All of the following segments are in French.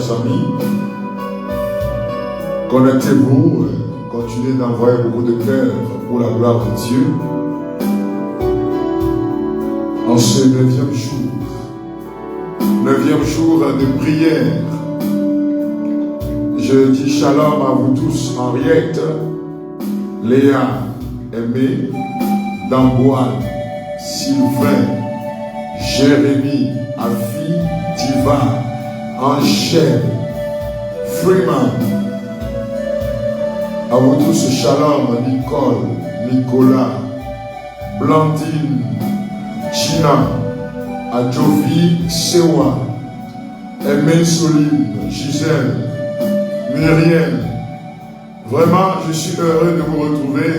chers amis. Connectez-vous, continuez d'envoyer beaucoup de cœur pour la gloire de Dieu. En ce 9e jour de prière, je dis shalom à vous tous, Henriette, Léa, Aimé, Damboine, Sylvain, Jérémy, Afi, Diva, Angèle, Freeman. À vous tous, shalom, Nicole, Nicolas, Blandine, China, Adjovi, Sewa, Aimé Soline, Gisèle, Myriel. Vraiment, je suis heureux de vous retrouver.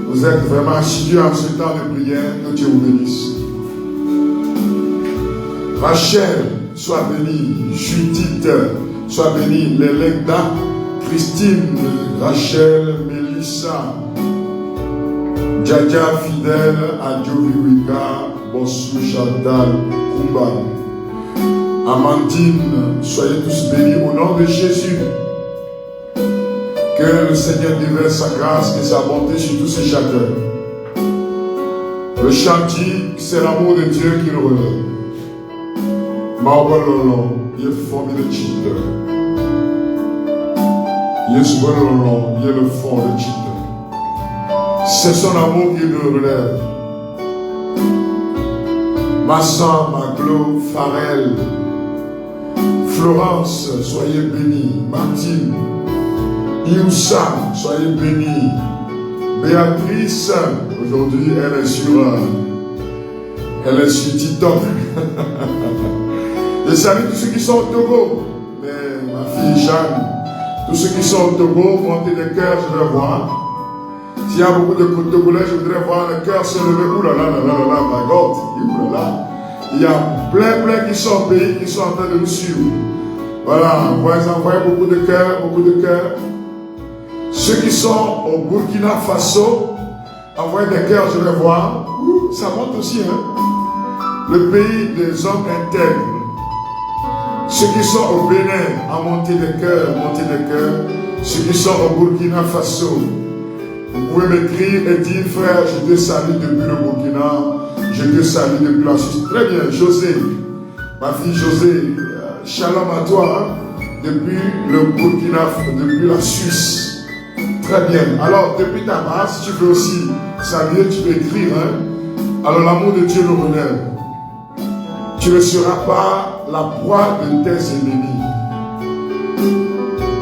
Vous êtes vraiment assidus en ce temps de prière. Que Dieu vous bénisse. Rachel, sois bénie. Judith, sois bénie. Lélecda, Christine, Rachel, Mélissa, Djadja, Fidèle, Adjovi Wika, Bossou, Chantal, Kumba. Amandine, soyez tous bénis au nom de Jésus. Que le Seigneur déverse sa grâce et sa bonté sur tous et chacun. Le chantier, c'est l'amour de Dieu qui le relève. Maoubalolo, il est formé de titre. Yesoubalolo, il est le fond de titre. C'est son amour qui le relève. Massan, Maglo, Farel, Florence, soyez bénis. Martine, Ioussa, soyez bénis. Béatrice, aujourd'hui elle est sur TikTok. Je salue tous ceux qui sont au Togo. Mais ma fille Jeanne, tous ceux qui sont au Togo, montez des cœurs, je vais voir. S'il y a beaucoup de Togolais, je voudrais voir le cœur se lever. Ouh là là là là là, my God. Ouh là là. Il y a plein qui sont au pays, qui sont en train de nous suivre. Voilà, envoyez beaucoup de cœurs, beaucoup de cœurs. Ceux qui sont au Burkina Faso, envoyez des cœurs, je vais voir. Ça monte aussi, hein. Le pays des hommes intègres. Ceux qui sont au Bénin, monter des cœurs, montez des cœurs. Ceux qui sont au Burkina Faso, vous pouvez m'écrire et dire, frère, je te salue depuis le Burkina, je te salue depuis la Suisse. Très bien, José, ma fille José, shalom à toi, hein, depuis le Burkina, depuis la Suisse. Très bien. Alors, depuis ta base, tu peux aussi saluer, tu peux écrire. Hein? Alors, l'amour de Dieu le relève. Tu ne seras pas la proie de tes ennemis.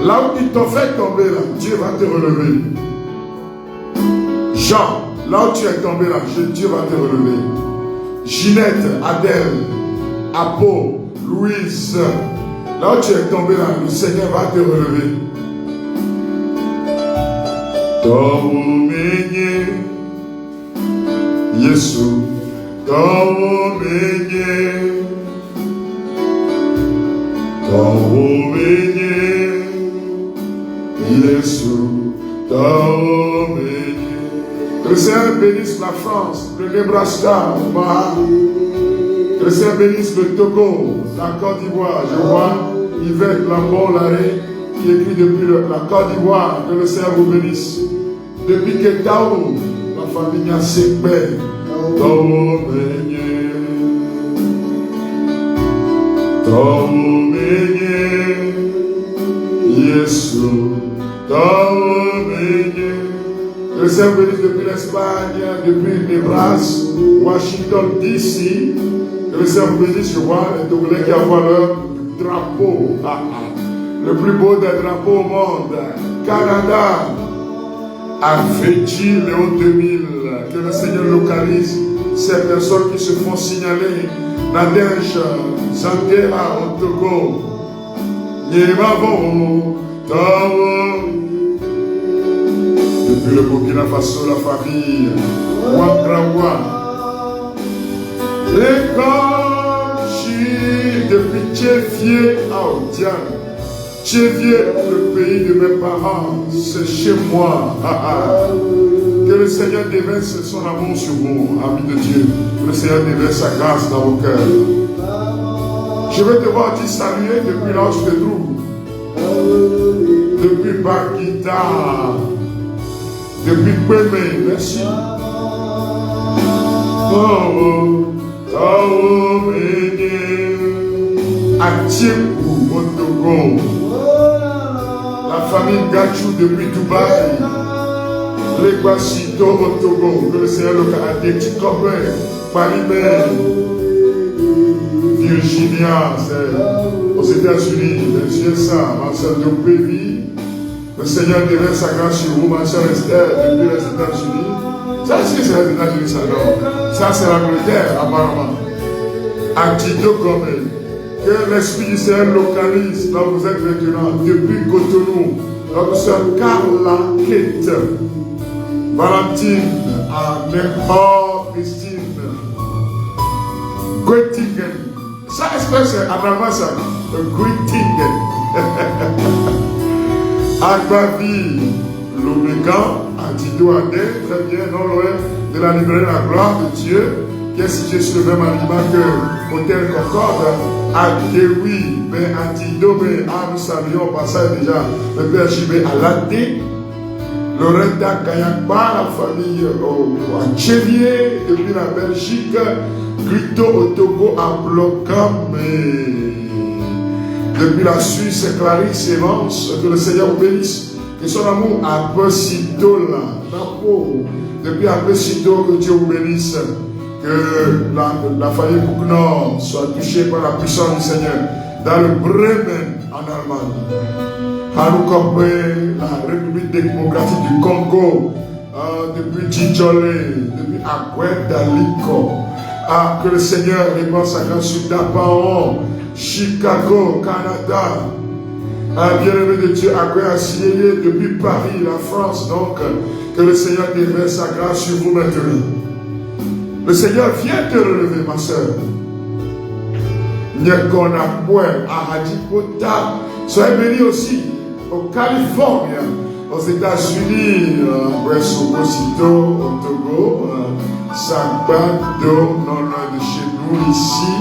Là où ils t'ont fait tomber, là, Dieu va te relever. Jean, là où tu es tombé, là, Dieu va te relever. Ginette, Adèle, Apo, Louise, là où tu es tombé, là, le Seigneur va te relever. Tomenye Yesu Tomenye Yesu Tomenye. Que le Seigneur bénisse la France, le Nebraska, que le Seigneur bénisse le Togo, la Côte d'Ivoire. Je vois Yvette Lambon-Larré qui écrit depuis la Côte d'Ivoire. Que le Seigneur vous bénisse. Depuis que Taou, la famille a séqué, Tomenye, Yesu, Tomenye. Que le Seigneur bénisse depuis l'Espagne, depuis Nebraska, Washington DC. Que le Seigneur vous bénisse, je vois les Togolais qui envoient leur drapeau, le plus beau des drapeaux au monde, Canada. Afrique, Léon 2000, que le Seigneur localise ces personnes qui se font signaler. Nadège, Zangera au Togo, Yémavo, depuis le Burkina Faso, la famille, Ouakrawa, l'école, depuis Tchéfié à Odiane. Tchéfié, le pays de mes parents, c'est chez moi. Que le Seigneur déverse son amour sur vous, amis de Dieu. Que le Seigneur déverse sa grâce dans vos cœurs. Je vais devoir te saluer depuis là où je te trouve. Depuis Bakita, depuis Kweme, merci. Atiekou au Togo, la famille Gachou depuis Dubaï, les Guasito au Togo, que le Seigneur le Canadien, Tikobe, Palimé, Virginia, aux États-Unis, monsieur ça, ma soeur de Pévi, le Seigneur déverse sa grâce sur vous, ma soeur Esther, depuis les États-Unis. Ça, c'est les États-Unis, ça, non. Ça, c'est l'Angleterre, apparemment. Antido Gomé. Que l'Esprit du Seigneur localise, là vous êtes maintenant, depuis Cotonou, notre soeur Carla Kate, Valentine, Améor, Christine, Göttingen. Ça, espèce, en allemand, ça, Göttingen. Agbavi, l'Omégan, Antido Adé, très bien, non loin de la librairie La Gloire de Dieu, qui est située sur le même aliment que Hôtel Concorde. Akéwi, mais Antido, mais nous saluons au passage déjà le Père JB Alate, Loretta Kayakba, la famille à Tchélier, depuis la Belgique, Grito au Togo à Blocam, depuis la Suisse, Clarisse Evans, que le Seigneur vous bénisse, que son amour à Pesito, depuis à Pesito, que Dieu vous bénisse. Que la famille Bouknor soit touchée par la puissance du Seigneur. Dans le Bremen, en Allemagne. Hanukope, la République démocratique du Congo. Depuis Tijolé, depuis Aguedaliko. Que le Seigneur répand sa grâce sur Dapaon, Chicago, Canada. Bien-aimé de Dieu, Aguedaliko, depuis Paris, la France. Donc, que le Seigneur déverse sa grâce sur vous maintenant. Le Seigneur vient te relever, ma soeur. Nyekonakwe, Ahadipota. Soyez bénis aussi au Californie, aux États-Unis, West Oposito, au Togo, Sabado, non loin de chez nous, ici.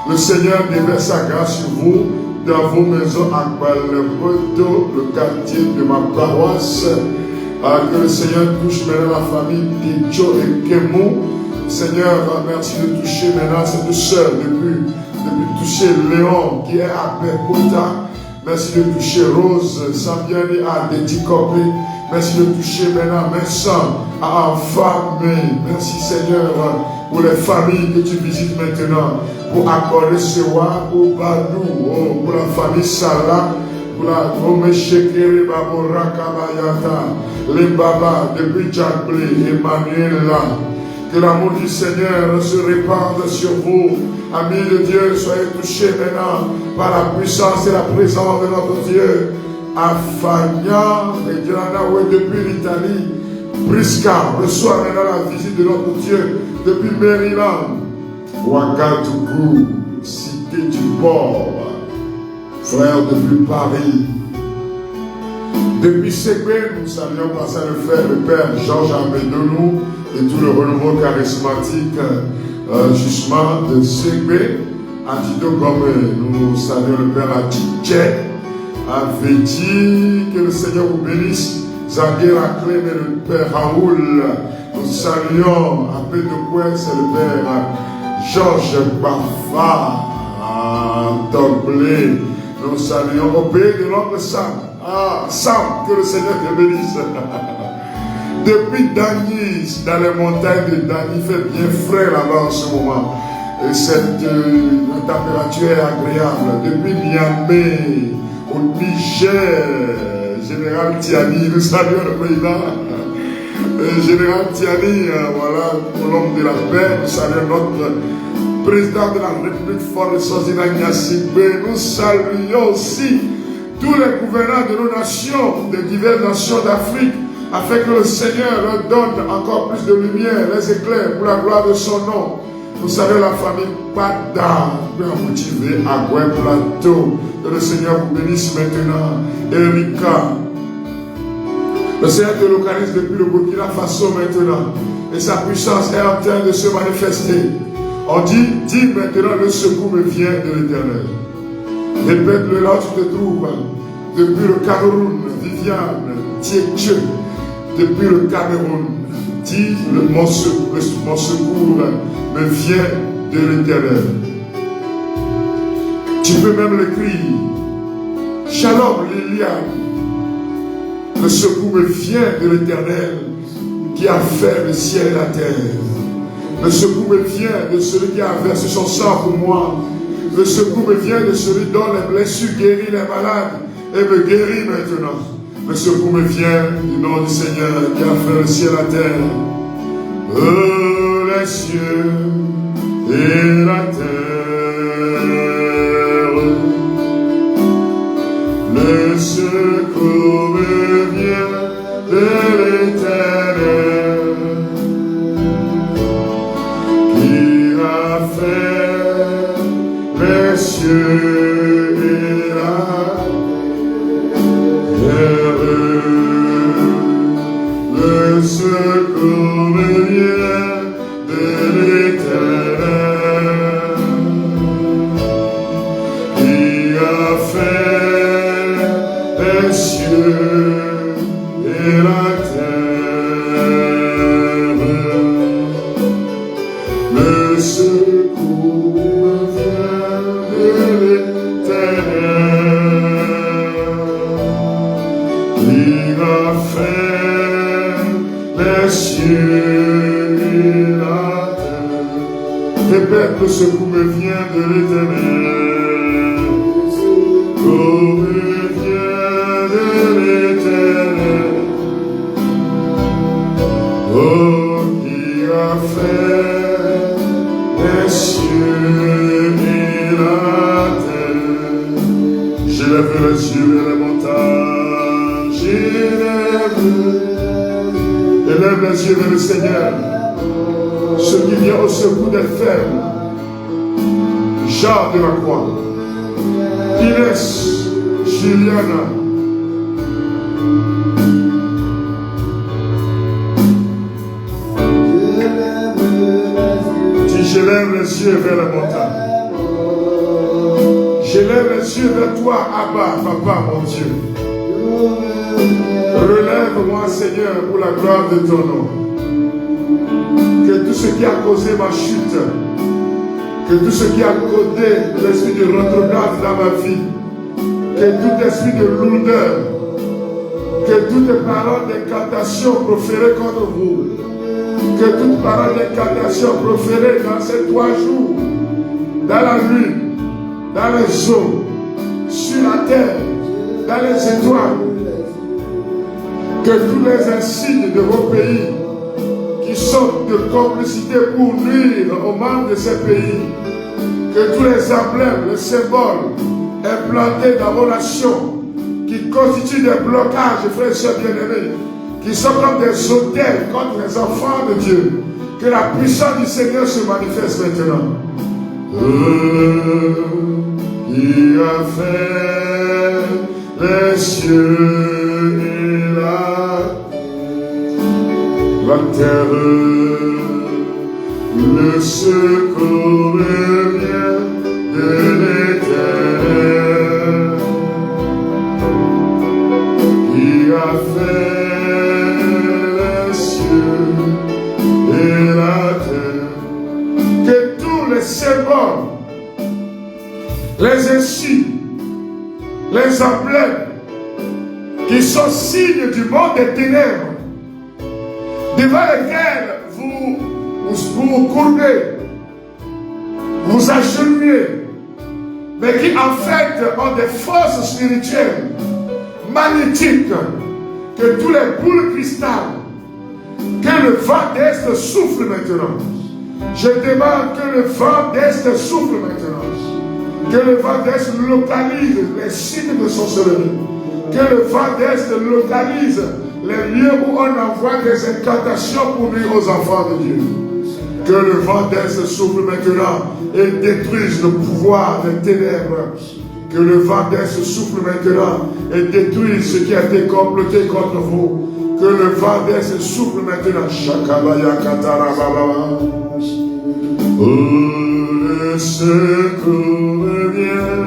Le Seigneur déverse sa grâce sur vous, dans vos maisons, à Baleboto, le quartier de ma paroisse. Que le Seigneur touche maintenant la famille Ticho et Kemo. Seigneur, merci de toucher maintenant cette soeur, depuis toucher Léon qui est à Pekota. Merci de toucher Rose, Sambiani à Dédicopé. Merci de toucher maintenant Vincent à Enfamé. Merci Seigneur pour les familles que tu visites maintenant, pour accorder ce roi, pour Badou, pour la famille Salah, pour la Omeshekere Babora Kabayata, les Baba depuis Djablé, Emmanuel là. Que l'amour du Seigneur se répande sur vous. Amis de Dieu, soyez touchés maintenant par la puissance et la présence de notre Dieu. Afania et Dianawe depuis l'Italie. Prisca reçoit maintenant la visite de notre Dieu depuis Maryland. Ouagadougou, cité du port. Frère depuis Paris. Depuis Ségué, nous saluons par ça le frère, le Père Georges Amédonou et tout le renouveau charismatique justement de Ségué, Antido Gomé. Nous saluons le Père Aditché, Avedi, que le Seigneur vous bénisse. Zaguera Clem et le Père Raoul. Nous saluons à Pédopoué, c'est le Père Georges Bafa, Doblé. Nous saluons au pays de l'homme Sam. Sam, que le Seigneur te bénisse. Depuis Danis, dans les montagnes de Danis, il fait bien frais là-bas en ce moment. Et cette température est agréable. Depuis Niamey, au Niger, Général Tiani, nous saluons le président. Général Tiani, voilà, pour l'homme de la paix, nous saluons notre président de la République forte, Sosina Nyasibé. Nous saluons aussi tous les gouvernants de nos nations, de diverses nations d'Afrique, afin que le Seigneur leur donne encore plus de lumière, les éclairs pour la gloire de son nom. Vous savez, la famille Pada, bien motivée, à Gouin Plateau, que le Seigneur vous bénisse maintenant. Erika, le Seigneur te localise depuis le Burkina Faso maintenant, et sa puissance est en train de se manifester. On dit maintenant, le secours me vient de l'Éternel. Répète-le là où tu te trouves. depuis le Cameroun, Viviane, Dieu, depuis le Cameroun, dis mon secours me vient de l'Éternel. Tu peux même l'écrire. Shalom Liliane, le secours me vient de l'Éternel qui a fait le ciel et la terre. Le secours me vient de celui qui a versé son sang pour moi. Le secours me vient de celui dont les blessures guérit les malades et me guérit maintenant. Le secours me vient du nom du Seigneur qui a fait le ciel et la terre. Oh, les cieux et la terre. Le secours me vient de l'Éternel qui a fait les cieux et la terre. Le secours me vient de l'Éternel qui a fait les cieux et la terre. Le secours me vient de l'Éternel qui a fait les cieux et la terre. Répète, le secours me vient de l'Éternel. Oh, me vient de l'Éternel. Oh, qui a fait les cieux et la terre. J'élève les yeux vers les montagnes. Élève les yeux vers le Seigneur. Ce qui vient au secours des faibles. Jean de la Croix. Inès, Juliana. J'élève les yeux vers la montagne. J'élève les yeux vers toi, Abba, Papa, mon Dieu. Relève-moi, Seigneur, pour la gloire de ton nom. Que tout ce qui a causé ma chute, que tout ce qui a causé l'esprit de rétrograde dans ma vie, que tout esprit de lourdeur, que toutes paroles d'incantation proférées contre vous, que toute parole d'incantation proférée dans ces 3 jours, dans la lune, dans les eaux, sur la terre, dans les étoiles, que tous les insignes de vos pays qui sont de complicité pour nuire aux membres de ces pays, que tous les emblèmes, les symboles implantés dans vos nations, qui constituent des blocages, frères et sœurs bien-aimés, qui sont comme des hôtels contre les enfants de Dieu, que la puissance du Seigneur se manifeste maintenant. Qui a fait les cieux et la terre, le secours vient de l'Éternel, qui a fait les cieux et la terre. Que tous les symboles, les insignes, les emblèmes qui sont signes du monde des ténèbres, devant lesquels vous vous courbez, vous agenouillez, mais qui en fait ont des forces spirituelles, magnétiques, que tous les boules cristal, que le vent d'Est souffle maintenant. Je demande que le vent d'Est souffle maintenant. Que le vent d'Est localise les sites de sorcellerie. Que le vent d'Est localise les lieux où on envoie des incantations pour nuire aux enfants de Dieu. Que le vent d'Est souffle maintenant et détruise le pouvoir des ténèbres. Que le vent d'Est souffle maintenant et détruise ce qui a été comploté contre vous. Que le vent d'Est souffle maintenant. Shakabaya Katarababa. Oh, le secours vient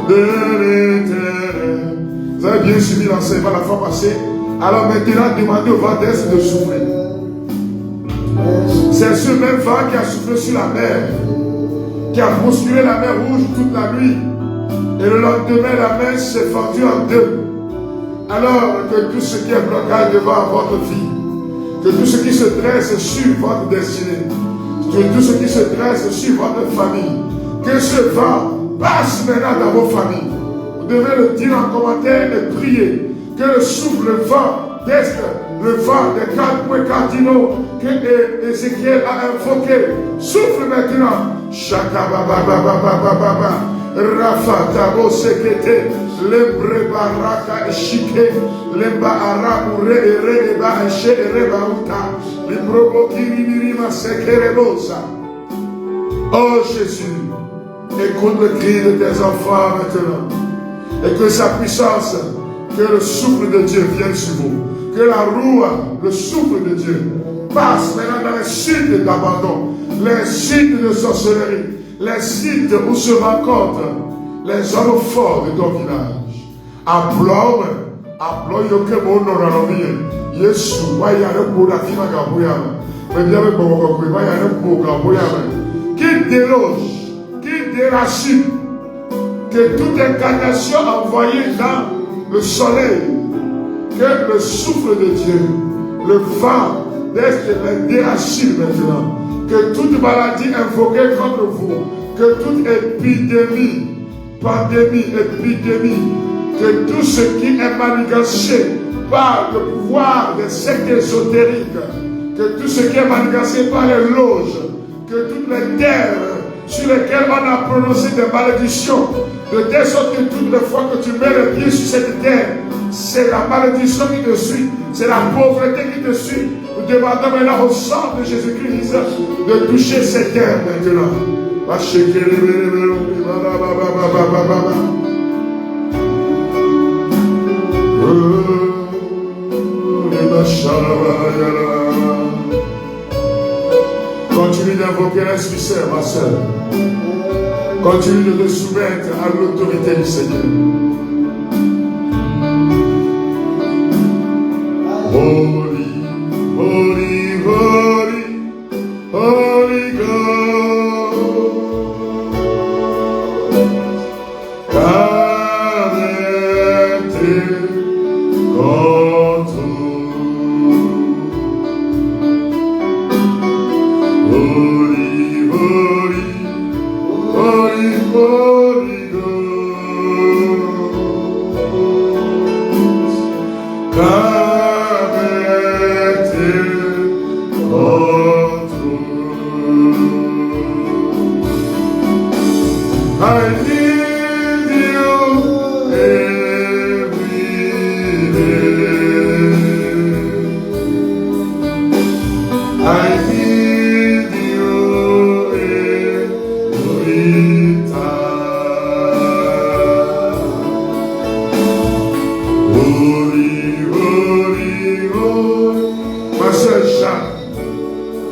de l'Éternel. Vous avez bien suivi l'enseignement la fois passée. Alors maintenant, demandez au vent d'est de souffler. C'est ce même vent qui a soufflé sur la mer, qui a bousculé la mer Rouge toute la nuit. Et le lendemain, la mer s'est fendue en deux. Alors que tout ce qui est blocage devant votre vie, que tout ce qui se dresse sur votre destinée, que tout ce qui se dresse sur votre famille, que ce vent passe maintenant dans vos familles. Vous devez le dire en commentaire et prier que le souffle, le vent d'est, le vent des 4 points cardinaux que Ézéchiel a invoqué, souffle maintenant. Shakababababababa. Rafa tabo sekete lembre baraka eshike lemba ara ure ere eba eshe ere bauta limbrobo kiribirima sekerebosa. Oh Jésus, écoute le cri de tes enfants maintenant, et que sa puissance, que le souffle de Dieu vienne sur vous, que la roue, le souffle de Dieu passe maintenant dans les sites d'abandon, les sites de sorcellerie, les sites où se rencontrent les hommes forts de ton village. Appelons yoke mono ranovie. Yesu, wayare kura fima gaboyama. Mais bien avec mon copain, wayare kura gaboyama. Qui déloge, qui déracine, que toute incarnation envoyée dans le soleil, que le souffle de Dieu, le vent d'est les déracine maintenant. Que toute maladie invoquée contre vous, que toute épidémie, pandémie, épidémie, que tout ce qui est manigancé par le pouvoir des sectes ésotériques, que tout ce qui est manigancé par les loges, que toutes les terres sur lesquelles on a prononcé des malédictions, de telle sorte que toutes les fois que tu mets les pieds sur cette terre, c'est la malédiction qui te suit, c'est la pauvreté qui te suit. Nous demandons maintenant au sang de Jésus-Christ de toucher cette terre maintenant. Continue d'invoquer l'Esprit Saint, ma soeur. Continue de te soumettre à l'autorité du Seigneur. Holy, holy, holy, holy God. Connected unto holy, holy, holy, holy God.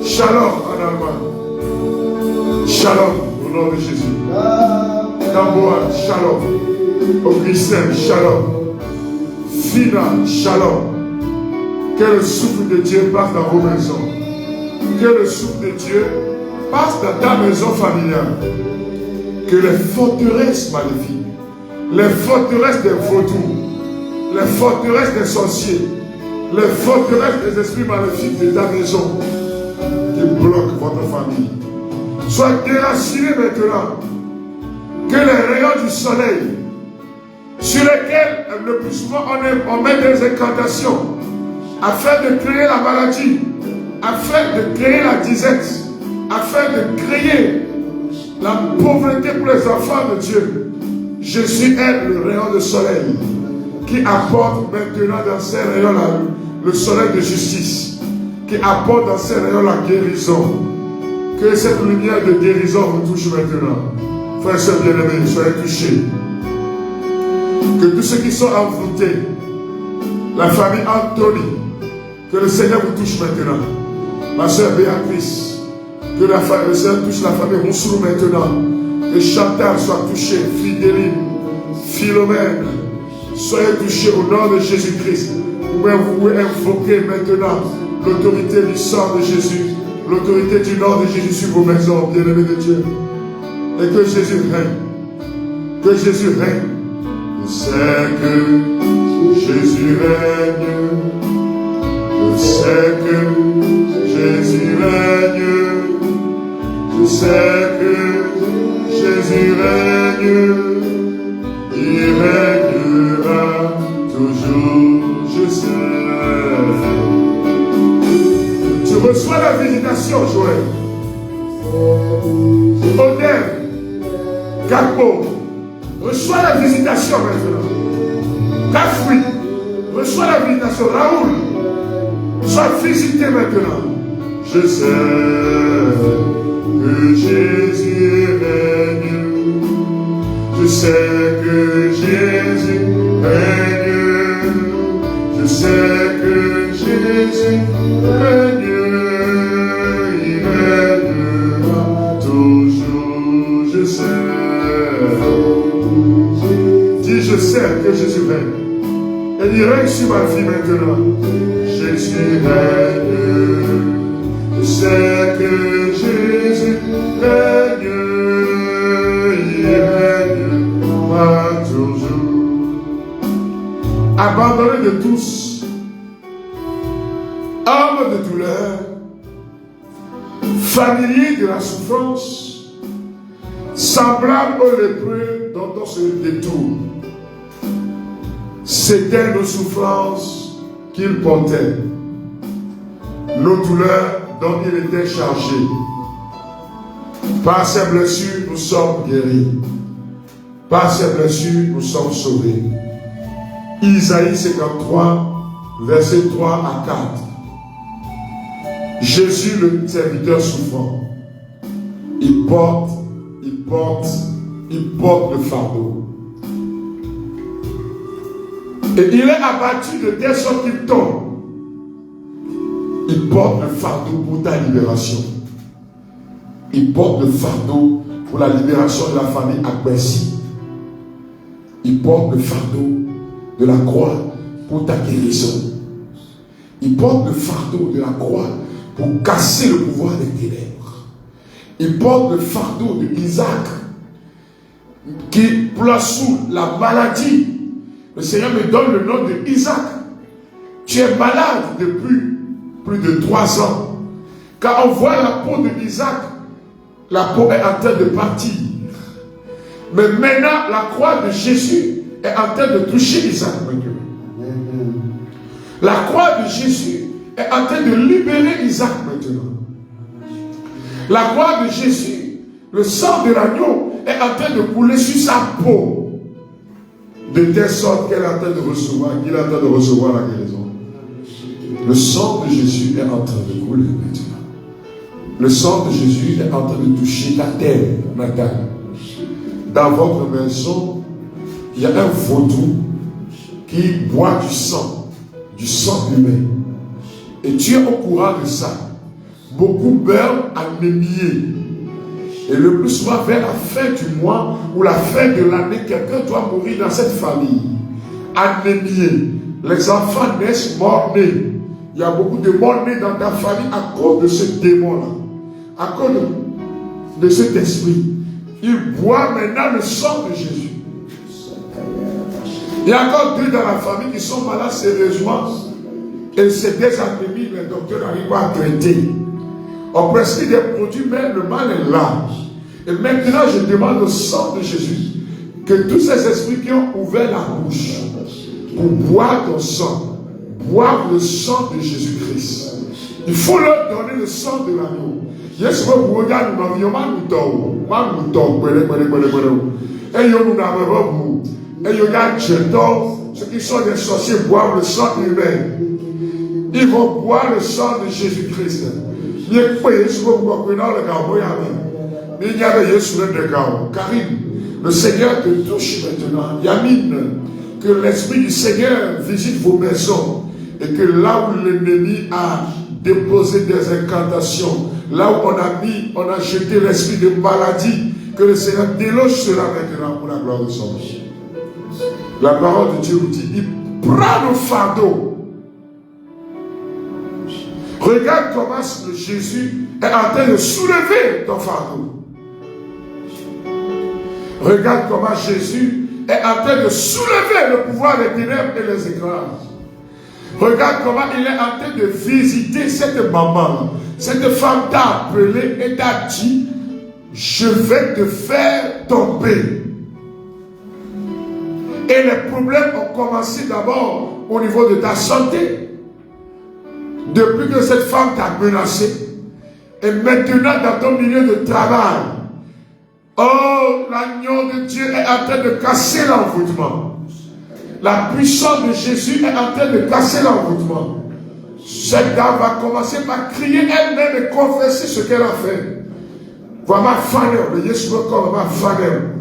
Shalom en allemand. Shalom au nom de Jésus. Gamboa, shalom. Augustin, shalom. Fina, shalom. Que le souffle de Dieu passe dans vos maisons. Que le souffle de Dieu passe dans ta maison familiale. Que les forteresses maléfiques, les forteresses des vaudous, les forteresses des sorciers, les forteresses des esprits maléfiques de ta maison qui bloquent votre famille, soient déracinés maintenant. Que les rayons du soleil, sur lesquels le plus souvent on met des incantations, afin de créer la maladie, afin de créer la disette, afin de créer la pauvreté pour les enfants de Dieu. Jésus est le rayon de soleil qui apporte maintenant dans ces rayons-là le soleil de justice, qui apporte dans ces rayons la guérison. Que cette lumière de guérison vous touche maintenant. Frères et sœurs bien-aimés, soyez touchés. Que tous ceux qui sont envoûtés, la famille Anthony, que le Seigneur vous touche maintenant. Ma sœur Béatrice, que le Seigneur touche la famille Moussou maintenant. Que Chantal soit touchée, Fidéline, Philomène, Soyez touchés au nom de Jésus-Christ. Vous pouvez invoquer maintenant l'autorité du sang de Jésus, l'autorité du nom de Jésus sur vos maisons, bien-aimés de Dieu. Et que Jésus règne. Que Jésus règne. Je sais que Jésus règne. Je sais que Jésus règne. Je sais que Jésus règne. Il règnera toujours. Je sais. Tu reçois la visitation, Joël. Honneur, Gagbo, reçois la visitation maintenant. Kafoui, reçois la visitation. Raoul, sois visité maintenant. Je sais que Jésus règne. Je sais que Jésus règne. Je sais que Jésus règne. Il règnera toujours. Je sais. Dis, je sais que Jésus règne. Et il règne sur ma vie maintenant. Jésus règne. Je sais que Jésus règne. Il règnera toujours. Abandonné de tous, homme de douleur, familier de la souffrance, semblable au lépreux dont on se détourne. C'étaient nos souffrances qu'il portait, nos douleurs dont il était chargé. Par ses blessures, nous sommes guéris. Par ses blessures, nous sommes sauvés. Isaïe 53, versets 3 à 4. Jésus, le serviteur souffrant, il porte le fardeau. Et il est abattu de telle sorte qu'il tombe. Il porte le fardeau pour ta libération. Il porte le fardeau pour la libération de la famille Akbessi. Il porte le fardeau de la croix pour ta guérison. Il porte le fardeau de la croix pour casser le pouvoir des ténèbres. Il porte le fardeau de Isaac qui pleure sous la maladie. Le Seigneur me donne le nom de Isaac. Tu es malade depuis plus de 3 ans. Quand on voit la peau de Isaac, la peau est en train de partir. Mais maintenant, la croix de Jésus est en train de toucher Isaac. La croix de Jésus est en train de libérer Isaac maintenant. La croix de Jésus, le sang de l'agneau est en train de couler sur sa peau. De telle sorte qu'elle est en train de recevoir, qu'il est en train de recevoir la guérison. Le sang de Jésus est en train de couler maintenant. Le sang de Jésus est en train de toucher ta terre natale. Dans votre maison, il y a un vaudou qui boit du sang humain. Et tu es au courant de ça. Beaucoup meurent anémiés. Et le plus souvent, vers la fin du mois ou la fin de l'année, quelqu'un doit mourir dans cette famille. Anémié. Les enfants naissent morts-nés. Il y a beaucoup de morts-nés dans ta famille à cause de ce démon-là. À cause de cet esprit. Il boit maintenant le sang de Jésus. Il y a encore 2 dans la famille qui sont malades sérieusement. Et c'est des anémies, les docteurs n'arrivent pas à traiter. On prescrit des produits, mais le mal est là. Et maintenant, je demande au sang de Jésus que tous ces esprits qui ont ouvert la bouche pour boire ton sang, boire le sang de Jésus-Christ. Il faut leur donner le sang de l'agneau. Yes, vous regardez nous ceux qui sont des sorciers boivent le sang humain. Ils vont boire le sang de Jésus-Christ. Karine, le Seigneur te touche maintenant. Yamine, que l'Esprit du Seigneur visite vos maisons et que là où l'ennemi a déposé des incantations, là où on a jeté l'esprit de maladie, que le Seigneur déloge cela maintenant pour la gloire de son nom. La parole de Dieu vous dit, il prend le fardeau. Regarde comment Jésus est en train de soulever ton fardeau. Regarde comment Jésus est en train de soulever le pouvoir des ténèbres et les écrase. Regarde comment il est en train de visiter cette maman. Cette femme t'a appelé et t'a dit, je vais te faire tomber. Et les problèmes ont commencé d'abord au niveau de ta santé. Depuis que cette femme t'a menacé. Et maintenant dans ton milieu de travail. Oh, l'agneau de Dieu est en train de casser l'envoûtement. La puissance de Jésus est en train de casser l'envoûtement. Cette dame va commencer par crier elle-même et confesser ce qu'elle a fait. Voilà le Yeshua comme ma femme.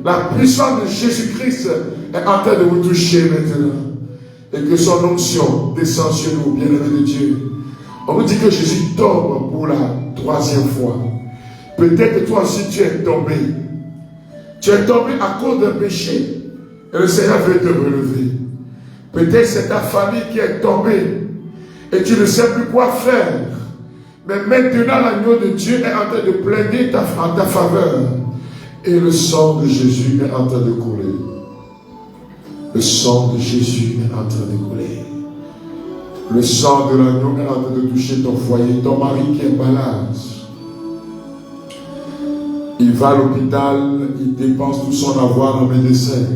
La puissance de Jésus-Christ est en train de vous toucher maintenant. Et que son onction descend sur nous, bien-aimés de Dieu. On vous dit que Jésus tombe pour la 3e fois. Peut-être que toi aussi tu es tombé. Tu es tombé à cause d'un péché. Et le Seigneur veut te relever. Peut-être c'est ta famille qui est tombée. Et tu ne sais plus quoi faire. Mais maintenant l'agneau de Dieu est en train de plaider en ta faveur. Et le sang de Jésus est en train de couler. Le sang de Jésus est en train de couler. Le sang de l'agneau est en train de toucher ton foyer, ton mari qui est malade. Il va à l'hôpital, il dépense tout son avoir en médecin.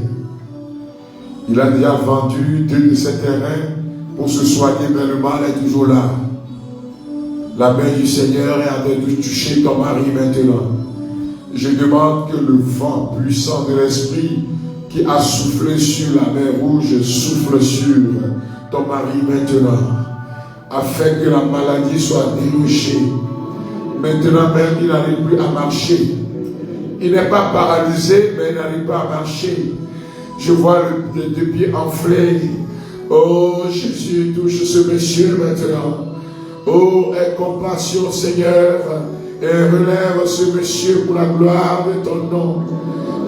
Il a déjà vendu 2 de ses terrains pour se soigner, mais le mal est toujours là. La main du Seigneur est en train de toucher ton mari maintenant. Je demande que le vent puissant de l'Esprit qui a soufflé sur la mer rouge souffle sur ton mari maintenant, afin que la maladie soit délogée. Maintenant même, il n'arrive plus à marcher. Il n'est pas paralysé, mais il n'arrive pas à marcher. Je vois les 2 pieds enflés. Oh, Jésus, touche ce monsieur maintenant. Oh, aie compassion, Seigneur, et relève ce monsieur pour la gloire de ton nom.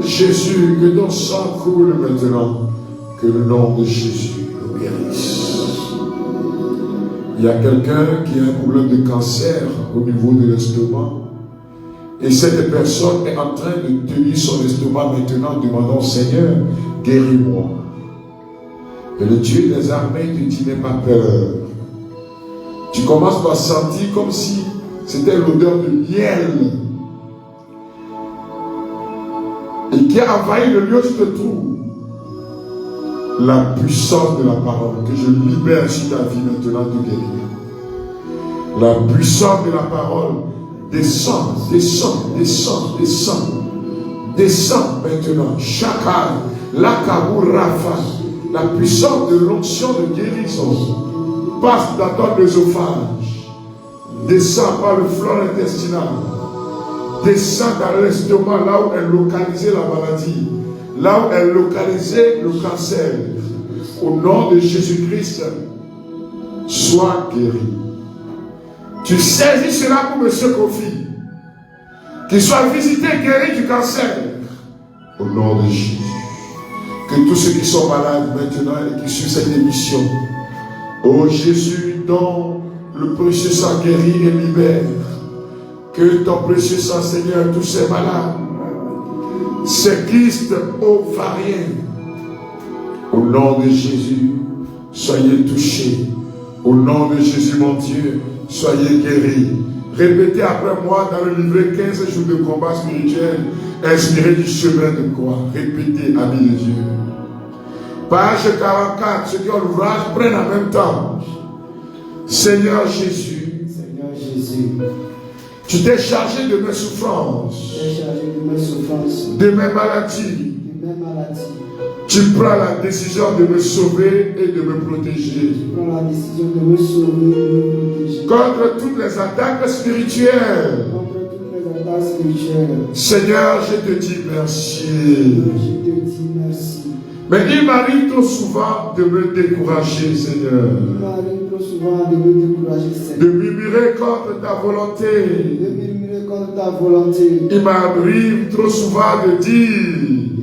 Jésus, que ton sang coule maintenant. Que le nom de Jésus le guérisse. Il y a quelqu'un qui a un problème de cancer au niveau de l'estomac. Et cette personne est en train de tenir son estomac maintenant, demandant au Seigneur, guéris-moi. Et le Dieu des armées te dit, n'aie pas peur. Tu commences par sentir comme si c'était l'odeur de miel. Et qui a envahi le lieu où tu te trouves. La puissance de la parole, que je libère sur ta vie maintenant de guérir. La puissance de la parole, descend, descend, descend, descend. Descend maintenant. Chakal, Lakabou Rafa. La puissance de l'onction de guérison passe dans ton œsophage. Descend par le flore intestinal. Descend dans l'estomac, là où est localisée la maladie. Là où est localisé le cancer. Au nom de Jésus-Christ, sois guéri. Tu saisis cela pour M. Kofi. Qu'il soit visité, guéri du cancer. Au nom de Jésus. Que tous ceux qui sont malades maintenant et qui suivent cette émission, ô Jésus, dont le précieux sang guérit et libère. Que ton précieux sang, Seigneur, tous ces malades, ces kystes ovariens, au nom de Jésus, soyez touchés. Au nom de Jésus, mon Dieu, soyez guéris. Répétez après moi dans le livret 15 jours de combat spirituel, inspiré du chemin de croix. Répétez, amis de Dieu. Page 44, ceux qui ont l'ouvrage prennent en même temps. Seigneur Jésus, tu t'es chargé de mes souffrances, de mes maladies. Tu prends la décision de me sauver et de me protéger. Contre toutes les attaques spirituelles. Seigneur, je te dis merci. Mais il m'arrive trop souvent de me décourager, Seigneur. De murmurer contre ta volonté. Il m'arrive trop souvent de dire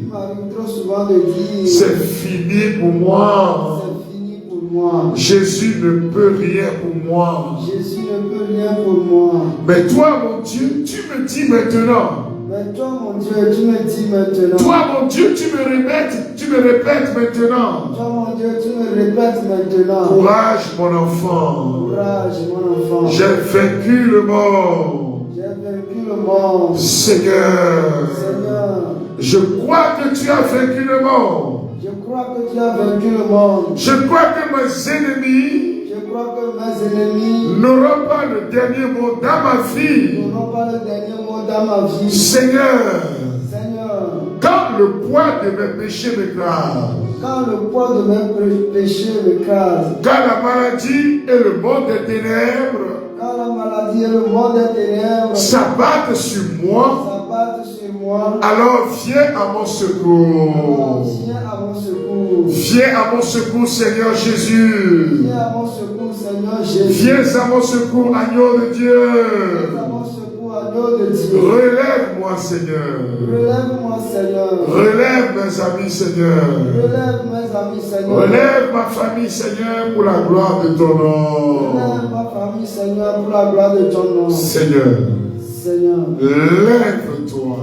souvent de dire, c'est fini pour moi. c'est fini pour moi. Jésus ne peut rien pour moi. Jésus ne peut rien pour moi. Mais toi, mon Dieu, tu me dis maintenant. Mais toi, mon Dieu, tu me dis maintenant. Toi, mon Dieu, tu me répètes maintenant. Toi, mon Dieu, tu me répètes maintenant. Courage, mon enfant. Courage, mon enfant. J'ai vaincu le monde. J'ai vaincu le monde. Seigneur, Seigneur, je crois que tu as vaincu le monde. je crois que tu as vaincu le monde. Je crois que mes ennemis Je crois que mes ennemis n'auront pas le dernier mot dans ma vie. n'auront pas le dernier mot dans ma vie. Seigneur, Seigneur, quand le poids de mes péchés m'écrase, quand le poids de mes péchés m'écrase, quand la maladie et le monde des ténèbres quand la maladie et le monde des ténèbres s'abattent sur moi, s'abattent sur moi, alors viens à mon secours. viens à mon secours. Viens à mon secours, Seigneur Jésus. Viens à mon secours, Seigneur Jésus. Viens à mon secours, agneau de Dieu. Viens à mon secours, agneau de Dieu. Relève-moi, Seigneur. Relève-moi, Seigneur. Relève mes amis, Seigneur. Relève mes amis, Seigneur. Relève ma famille, Seigneur, pour la gloire de ton nom. Relève ma famille, Seigneur, pour la gloire de ton nom. Seigneur, Seigneur, lève-toi.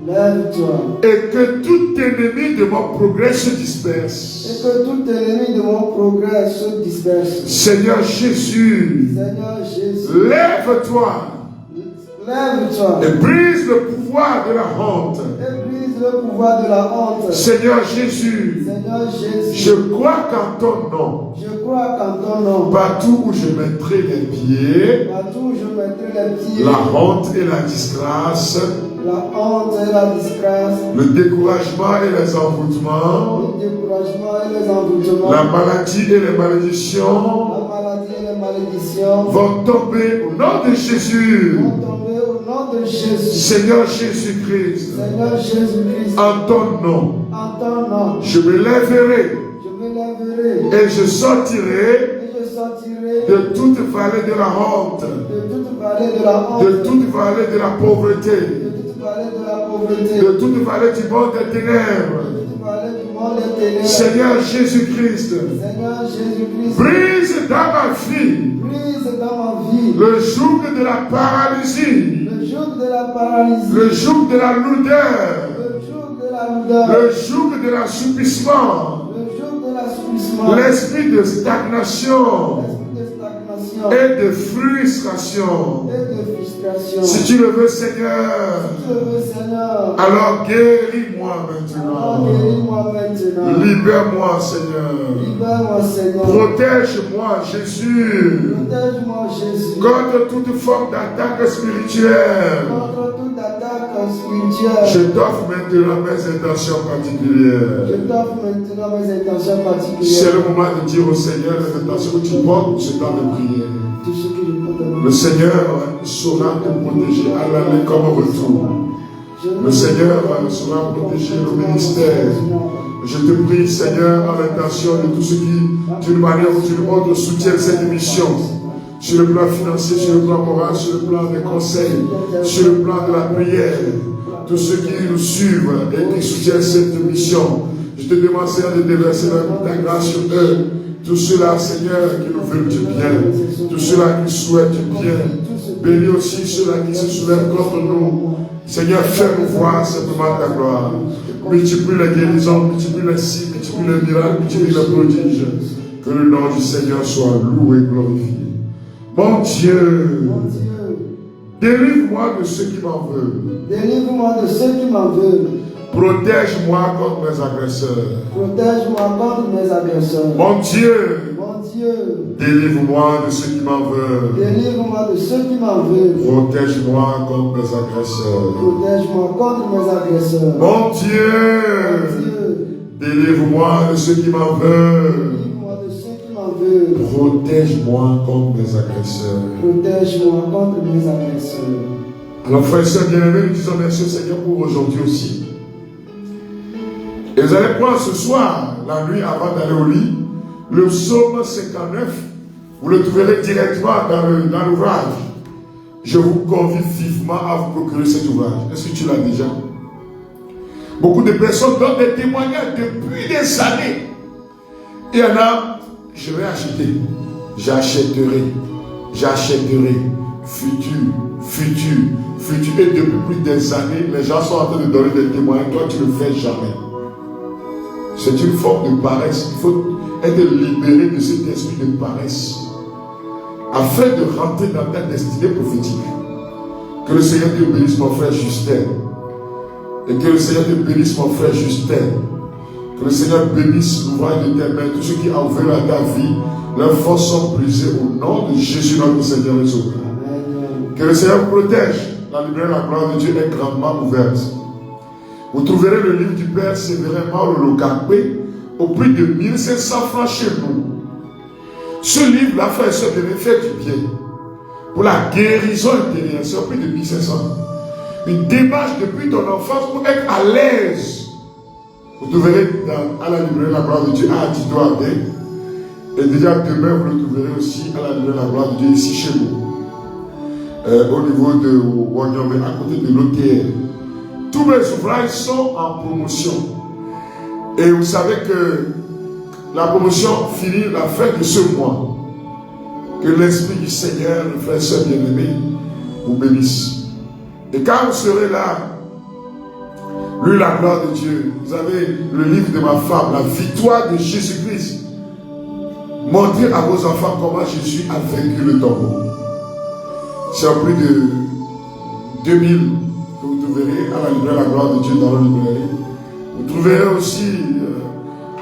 lève-toi. Et que tout ennemi de mon progrès se Et disperse. que tout ennemi de mon progrès se disperse. Seigneur Jésus, Seigneur Jésus, lève-toi lève-toi. et brise le pouvoir de la honte. Et brise le pouvoir de la honte. Seigneur Jésus, Seigneur Jésus, je crois qu'en ton nom, je crois qu'en ton nom, partout où je mettrai les pieds, partout où je mettrai les pieds, la honte et la disgrâce, la honte et la disgrâce, le découragement et les envoûtements, le découragement et les envoûtements, la maladie et les malédictions la maladie et les malédictions vont tomber au nom de Jésus. vont tomber au nom de Jésus. Seigneur Jésus-Christ, Seigneur Jésus-Christ, en ton nom, en ton nom, je me lèverai je me lèverai et je sortirai et je sortirai de toute vallée de la honte, de toute vallée de la honte, de toute vallée de la pauvreté, de toute vallée de la pauvreté, de toute vallée du monde des ténèbres. de toute vallée du monde des ténèbres. Seigneur Jésus-Christ, Seigneur Jésus-Christ, brise dans ma vie brise dans ma vie le joug de la paralysie, le joug de la paralysie, le joug de la lourdeur, le joug de la lourdeur, le joug de l'assoupissement, le joug de l'assouplissement, l'esprit de stagnation l'esprit de stagnation et de frustration. et de frustration. Si tu le veux, Seigneur, Je veux, Seigneur, alors guéris-moi alors maintenant. guéris-moi maintenant. Libère-moi, Seigneur. Libère-moi, Seigneur. Protège-moi, Jésus, Protège-moi, Jésus. contre toute forme d'attaque spirituelle. Contre toute attaque spirituelle. Je t'offre maintenant mes intentions particulières. Je t'offre maintenant mes intentions particulières. C'est le moment de dire au Seigneur les intentions que tu portes pour ce temps de prière. Tout ce que je peux te Le Seigneur saura te protéger à l'aller comme au retour. Le Seigneur saura protéger le ministère. Je te prie, Seigneur, en l'intention de tous ceux qui, d'une manière ou d'une autre, soutiennent cette émission. Sur le plan financier, sur le plan moral, sur le plan des conseils, sur le plan de la prière. Tous ceux qui nous suivent et qui soutiennent cette mission. Je te demande, Seigneur, de déverser ta grâce sur eux. Tous ceux-là, Seigneur, qui nous veulent du bien. Tous ceux-là qui souhaitent du bien. Bénis aussi ceux-là qui se soulèvent contre nous. Seigneur, fais-nous voir simplement ta gloire. Multiplie les guérisons, multiplie les signes, multiplie les miracles, multiplie les prodiges. Que le nom du Seigneur soit loué et glorifié. Mon Dieu, délivre-moi de ceux qui m'en veulent. Délivre-moi de ceux qui m'en veulent. Protège-moi contre mes agresseurs. Protège-moi contre mes agresseurs. Mon Dieu, Mon Dieu, délivre-moi de ceux qui m'en veulent. délivre-moi de ceux qui m'en veulent. Protège-moi contre mes agresseurs. Protège-moi contre mes agresseurs. Mon Dieu, Mon Dieu, délivre-moi de ceux qui m'en veulent. délivre-moi de ceux qui m'en veulent. Protège-moi contre mes agresseurs. Protège-moi contre mes agresseurs. Alors, frères et sœurs bien-aimés, nous disons merci au Seigneur pour aujourd'hui aussi. Et vous allez prendre ce soir, la nuit avant d'aller au lit, le psaume 59. Vous le trouverez directement dans l'ouvrage. Je vous convie vivement à vous procurer cet ouvrage. Est-ce que tu l'as déjà? Beaucoup de personnes donnent des témoignages depuis des années. Il y en a, je vais acheter, j'achèterai, futur. Et depuis plus des années, les gens sont en train de donner des témoignages. Toi, tu ne le fais jamais. C'est une forme de paresse. Il faut être libéré de cet esprit de paresse afin de rentrer dans ta destinée prophétique. Que le Seigneur te bénisse, mon frère Justin. Et que le Seigneur te bénisse, mon frère Justin. Que le Seigneur bénisse l'ouvrage de tes mains. Tous ceux qui ont ouvert à ta vie, leurs forces sont brisées au nom de Jésus, notre Seigneur et Sauveur. Que le Seigneur vous protège. La librairie La Gloire de Dieu est grandement ouverte. Vous trouverez le livre du Père Séverin Mauro Lokakwe au prix de 1500 francs chez nous. Ce livre-là, frère et soeur, fait du bien. Pour la guérison intérieure, c'est au prix de 1500. Une démarche depuis ton enfance pour être à l'aise. Vous trouverez à la librairie La Gloire de Dieu à Tito Ardé. Et déjà demain, vous le trouverez aussi à la librairie La Gloire de Dieu ici chez nous. Au niveau de Wanyomé, à côté de l'OTR. Tous mes ouvrages sont en promotion. Et vous savez que la promotion finit la fin de ce mois. Que l'Esprit du Seigneur, le frère et soeur bien-aimé, vous bénisse. Et quand vous serez là, lui, la gloire de Dieu, vous avez le livre de ma femme, la victoire de Jésus-Christ. Montrez à vos enfants comment Jésus a vaincu le tombeau. C'est au prix de 2000 que vous trouverez à la librairie La Gloire de Dieu dans la librairie. Vous trouverez aussi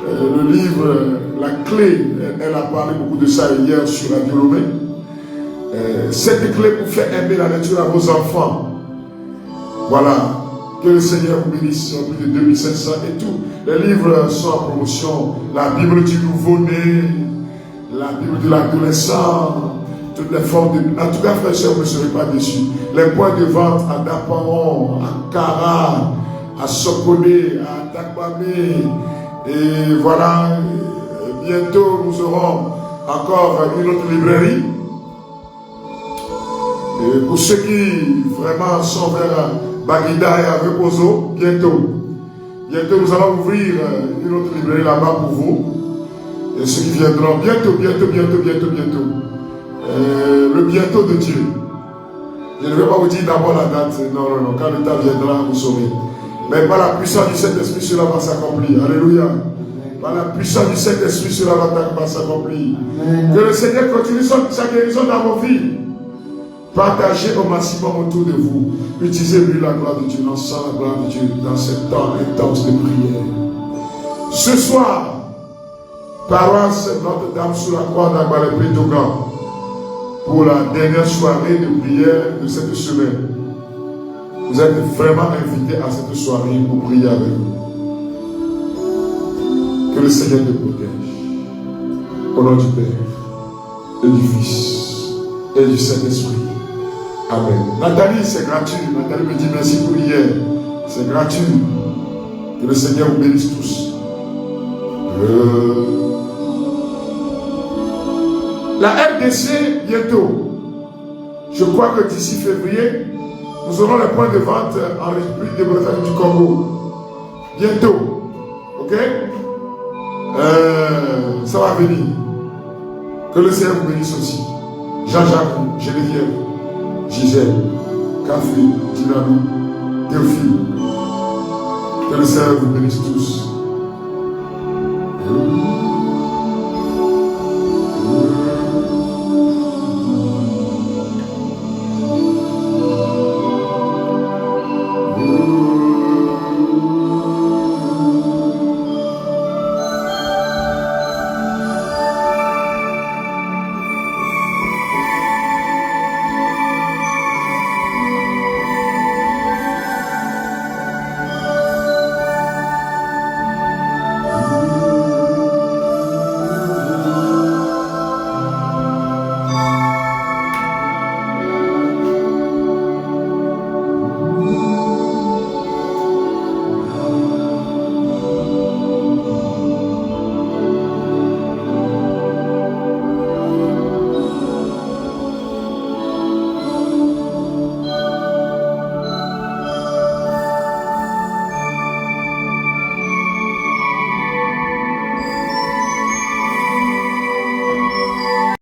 le livre La Clé. Elle a parlé beaucoup de ça hier sur Radio Lomé. Cette clé pour faire aimer la lecture à vos enfants. Voilà. Que le Seigneur vous bénisse. C'est au prix de 2500 et tout. Les livres sont en promotion. La Bible du nouveau-né, la Bible de l'adolescent. Toutes les formes de... En tout cas, frères et sœurs, vous ne serez pas déçus. Les points de vente à Daparon, à Kara, à Sokone, à Dakwame. Et voilà, bientôt nous aurons encore une autre librairie. Et pour ceux qui vraiment sont vers Baguida et avec Ozo, bientôt nous allons ouvrir une autre librairie là-bas pour vous. Et ceux qui viendront bientôt. Le bientôt de Dieu. Je ne vais pas vous dire d'abord la date. Non. Quand le temps viendra, vous saurez. Mais par la puissance du Saint-Esprit, cela va s'accomplir. Alléluia. Par la puissance du Saint-Esprit, cela va s'accomplir. Que le Seigneur continue sa guérison dans vos vies. Partagez au maximum autour de vous. Utilisez-lui la gloire de Dieu, l'ensemble la gloire de Dieu dans ce temps intense de prière. Ce soir, paroisse Notre-Dame sous la croix d'Agbalé-Pétogan. Pour la dernière soirée de prière de cette semaine. Vous êtes vraiment invités à cette soirée pour prier avec nous. Que le Seigneur te protège. Au nom du Père, et du Fils, et du Saint-Esprit. Amen. Nathalie, c'est gratuit. Nathalie me dit merci pour hier. C'est gratuit. Que le Seigneur vous bénisse tous. La RDC, bientôt. Je crois que d'ici février, nous aurons les points de vente en République démocratique du Congo. Bientôt. Ok? Ça va venir. Que le Seigneur vous bénisse aussi. Jean-Jacques, Geneviève, Gisèle, Café, Dinanou, Théophile. Que le Seigneur vous bénisse tous.